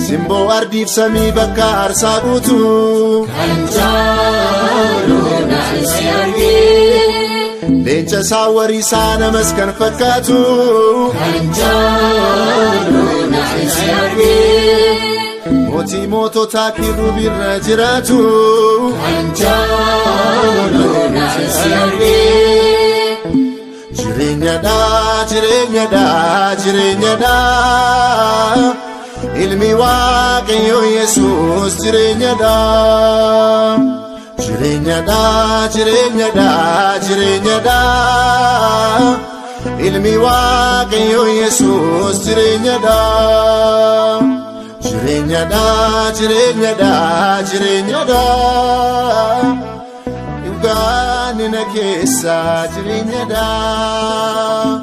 Simboo ardiif samii bakka aarsaa guutu leenca saawwarii isaa namas kan fakkaatu mootii moototaa kiruubirra jiraatu jireenyadha ilmi waaqayyo Yesuus jireenyadha ilmi waaqayyo Yesuus jireenyadha dhugaan na keessa jireenyadha.